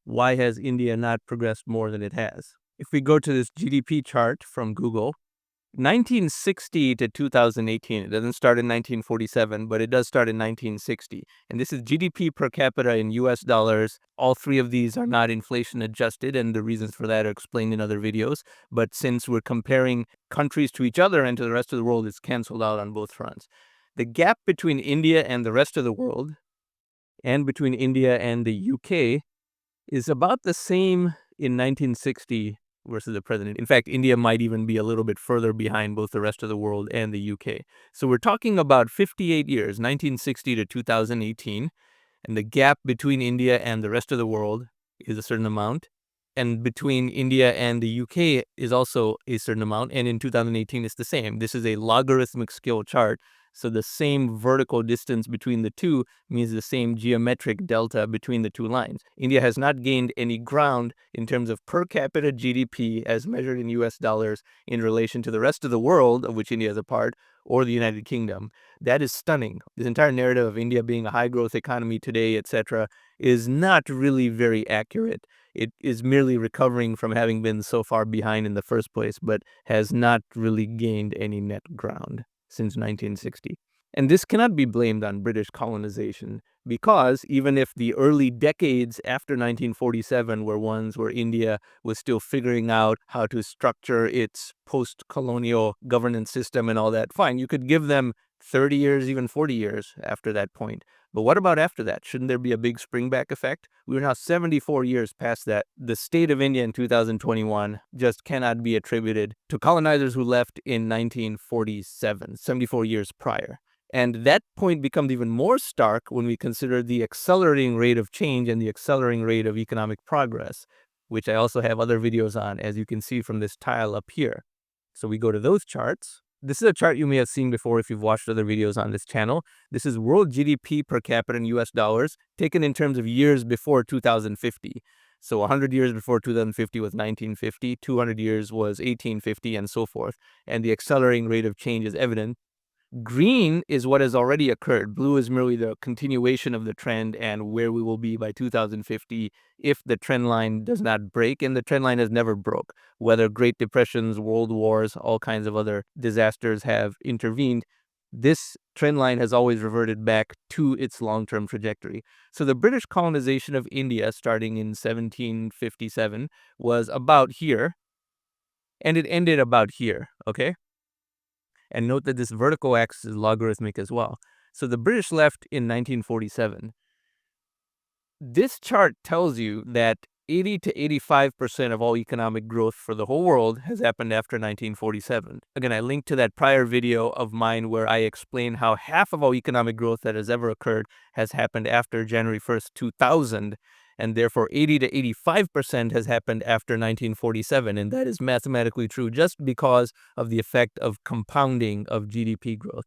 why has India not progressed more than it has? If we go to this GDP chart from Google, 1960 to 2018, it doesn't start in 1947, but it does start in 1960. And this is GDP per capita in US dollars. All three of these are not inflation adjusted, and the reasons for that are explained in other videos. But since we're comparing countries to each other and to the rest of the world, it's canceled out on both fronts. The gap between India and the rest of the world, and between India and the UK, is about the same in 1960 versus the present. In fact, India might even be a little bit further behind both the rest of the world and the UK. So we're talking about 58 years, 1960 to 2018, and the gap between India and the rest of the world is a certain amount. And between India and the UK is also a certain amount, and in 2018 it's the same. This is a logarithmic scale chart, so the same vertical distance between the two means the same geometric delta between the two lines. India has not gained any ground in terms of per capita GDP as measured in US dollars in relation to the rest of the world, of which India is a part, or the United Kingdom. That is stunning. This entire narrative of India being a high-growth economy today, etc., is not really very accurate. It is merely recovering from having been so far behind in the first place, but has not really gained any net ground since 1960. And this cannot be blamed on British colonization, because even if the early decades after 1947 were ones where India was still figuring out how to structure its post-colonial governance system and all that, fine, you could give them 30 years, even 40 years after that point. But what about after that? Shouldn't there be a big springback effect? We're now 74 years past that. The state of India in 2021 just cannot be attributed to colonizers who left in 1947, 74 years prior. And that point becomes even more stark when we consider the accelerating rate of change and the accelerating rate of economic progress, which I also have other videos on, as you can see from this tile up here. So we go to those charts. This is a chart you may have seen before if you've watched other videos on this channel. This is world GDP per capita in US dollars, taken in terms of years before 2050. So 100 years before 2050 was 1950, 200 years was 1850, and so forth. And the accelerating rate of change is evident. Green is what has already occurred. Blue is merely the continuation of the trend and where we will be by 2050 if the trend line does not break, and the trend line has never broke. Whether Great Depressions, world wars, all kinds of other disasters have intervened, this trend line has always reverted back to its long-term trajectory. So the British colonization of India starting in 1757 was about here, and it ended about here, okay? And note that this vertical axis is logarithmic as well. So the British left in 1947. This chart tells you that 80 to 85% of all economic growth for the whole world has happened after 1947. Again, I linked to that prior video of mine where I explain how half of all economic growth that has ever occurred has happened after January 1st, 2000, and therefore 80 to 85% has happened after 1947, and that is mathematically true just because of the effect of compounding of GDP growth.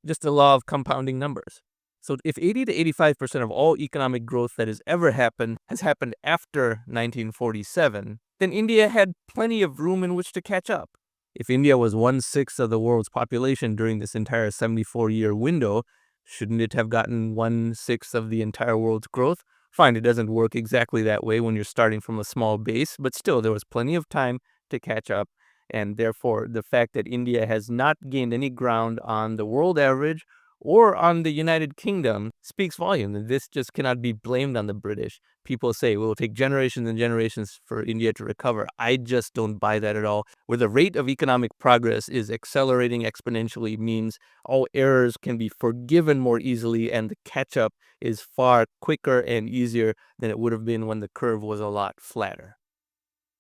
Just the law of compounding numbers. So if 80 to 85% of all economic growth that has ever happened has happened after 1947, then India had plenty of room in which to catch up. If India was 1/6 of the world's population during this entire 74-year window, shouldn't it have gotten 1/6 of the entire world's growth? Fine, it doesn't work exactly that way when you're starting from a small base, but still there was plenty of time to catch up. And therefore, the fact that India has not gained any ground on the world average or on the United Kingdom speaks volumes. And this just cannot be blamed on the British. People say, well, it'll take generations and generations for India to recover. I just don't buy that at all. Where the rate of economic progress is accelerating exponentially means all errors can be forgiven more easily, and the catch-up is far quicker and easier than it would have been when the curve was a lot flatter.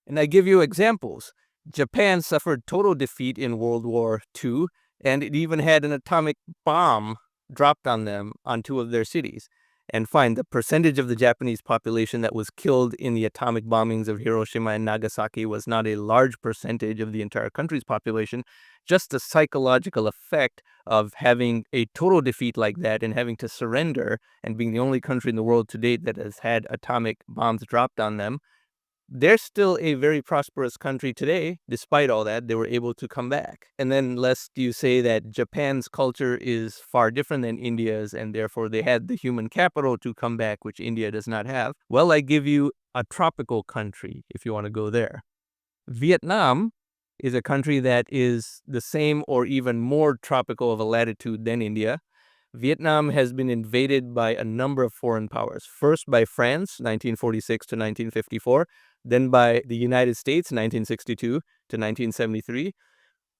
And I give you examples. Japan suffered total defeat in World War II, and it even had an atomic bomb dropped on them on two of their cities. And fine, the percentage of the Japanese population that was killed in the atomic bombings of Hiroshima and Nagasaki was not a large percentage of the entire country's population. Just the psychological effect of having a total defeat like that and having to surrender and being the only country in the world to date that has had atomic bombs dropped on them they're still a very prosperous country today. Despite all that, they were able to come back. And then lest you say that Japan's culture is far different than India's, and therefore they had the human capital to come back, which India does not have. Well, I give you a tropical country if you want to go there. Vietnam is a country that is the same or even more tropical of a latitude than India. Vietnam has been invaded by a number of foreign powers. First by France, 1946 to 1954, then by the United States, 1962 to 1973,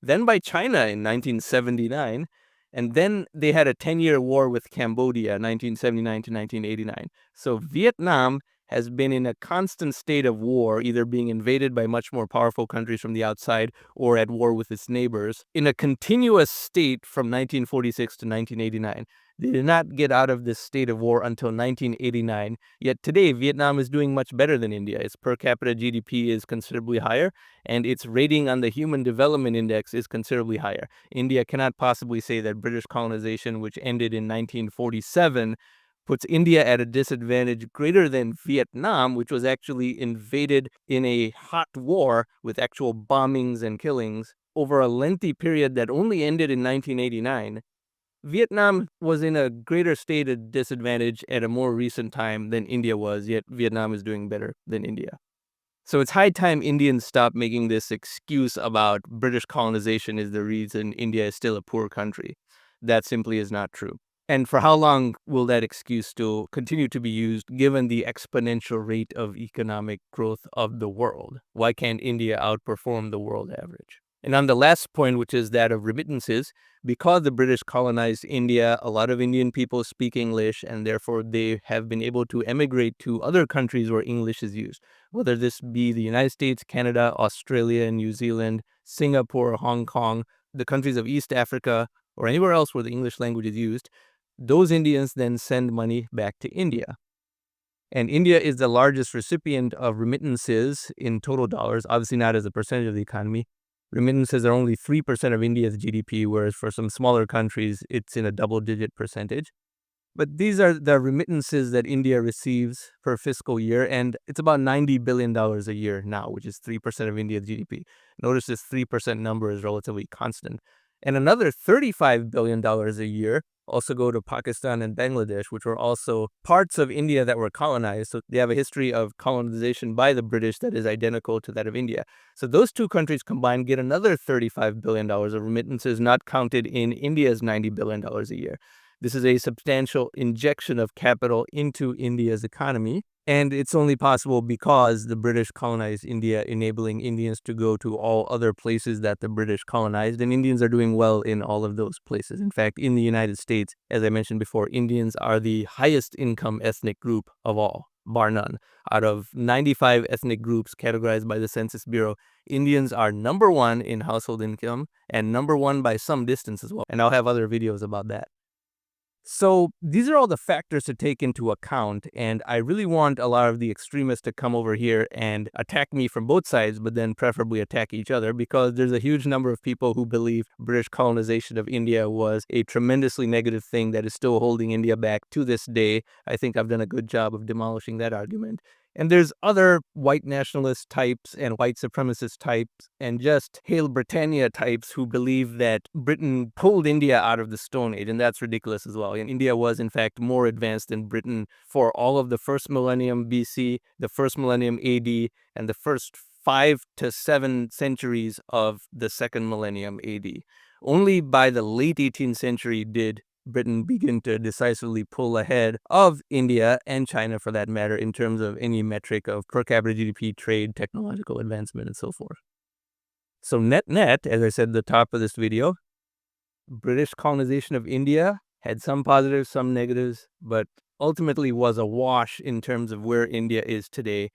then by China in 1979, and then they had a 10-year war with Cambodia, 1979 to 1989. So Vietnam has been in a constant state of war, either being invaded by much more powerful countries from the outside or at war with its neighbors, in a continuous state from 1946 to 1989. They did not get out of this state of war until 1989, yet today Vietnam is doing much better than India. Its per capita GDP is considerably higher, and its rating on the Human Development Index is considerably higher. India cannot possibly say that British colonization, which ended in 1947, puts India at a disadvantage greater than Vietnam, which was actually invaded in a hot war with actual bombings and killings over a lengthy period that only ended in 1989. Vietnam was in a greater state of disadvantage at a more recent time than India was, yet Vietnam is doing better than India. So it's high time Indians stop making this excuse about British colonization is the reason India is still a poor country. That simply is not true. And for how long will that excuse still continue to be used given the exponential rate of economic growth of the world? Why can't India outperform the world average? And on the last point, which is that of remittances, because the British colonized India, a lot of Indian people speak English, and therefore they have been able to emigrate to other countries where English is used, whether this be the United States, Canada, Australia, New Zealand, Singapore, Hong Kong, the countries of East Africa, or anywhere else where the English language is used. Those Indians then send money back to India. And India is the largest recipient of remittances in total dollars, obviously not as a percentage of the economy. Remittances are only 3% of India's GDP, whereas for some smaller countries, it's in a double-digit percentage. But these are the remittances that India receives per fiscal year, and it's about $90 billion a year now, which is 3% of India's GDP. Notice this 3% number is relatively constant. And another $35 billion a year also go to Pakistan and Bangladesh, which were also parts of India that were colonized. So they have a history of colonization by the British that is identical to that of India. So those two countries combined get another $35 billion of remittances not counted in India's $90 billion a year. This is a substantial injection of capital into India's economy, and it's only possible because the British colonized India, enabling Indians to go to all other places that the British colonized, and Indians are doing well in all of those places. In fact, in the United States, as I mentioned before, Indians are the highest income ethnic group of all, bar none. Out of 95 ethnic groups categorized by the Census Bureau, Indians are number one in household income and number one by some distance as well. And I'll have other videos about that. So these are all the factors to take into account, and I really want a lot of the extremists to come over here and attack me from both sides, but then preferably attack each other, because there's a huge number of people who believe British colonization of India was a tremendously negative thing that is still holding India back to this day. I think I've done a good job of demolishing that argument. And there's other white nationalist types and white supremacist types and just Hail Britannia types who believe that Britain pulled India out of the Stone Age, and that's ridiculous as well. And India was, in fact, more advanced than Britain for all of the first millennium BC, the first millennium AD, and the first 5 to 7 centuries of the second millennium AD. Only by the late 18th century did Britain begin to decisively pull ahead of India and China, for that matter, in terms of any metric of per capita GDP, trade, technological advancement, and so forth. So net, as I said at the top of this video, British colonization of India had some positives, some negatives, but ultimately was a wash in terms of where India is today.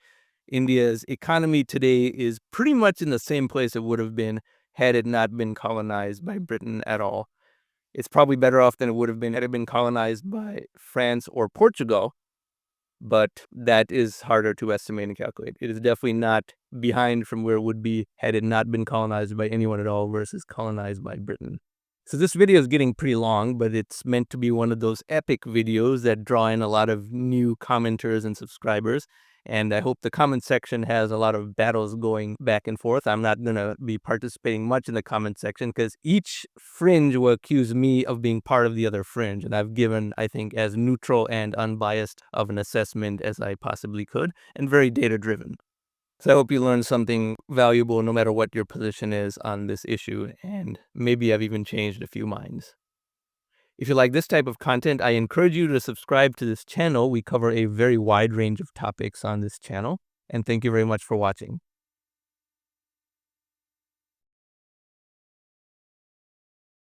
India's economy today is pretty much in the same place it would have been had it not been colonized by Britain at all. It's probably better off than it would have been had it been colonized by France or Portugal, but that is harder to estimate and calculate. It is definitely not behind from where it would be had it not been colonized by anyone at all versus colonized by Britain. So this video is getting pretty long, but it's meant to be one of those epic videos that draw in a lot of new commenters and subscribers. And I hope the comment section has a lot of battles going back and forth. I'm not going to be participating much in the comment section because each fringe will accuse me of being part of the other fringe. And I've given, I think, as neutral and unbiased of an assessment as I possibly could, and very data-driven. So I hope you learned something valuable no matter what your position is on this issue, and maybe I've even changed a few minds. If you like this type of content, I encourage you to subscribe to this channel. We cover a very wide range of topics on this channel, and thank you very much for watching.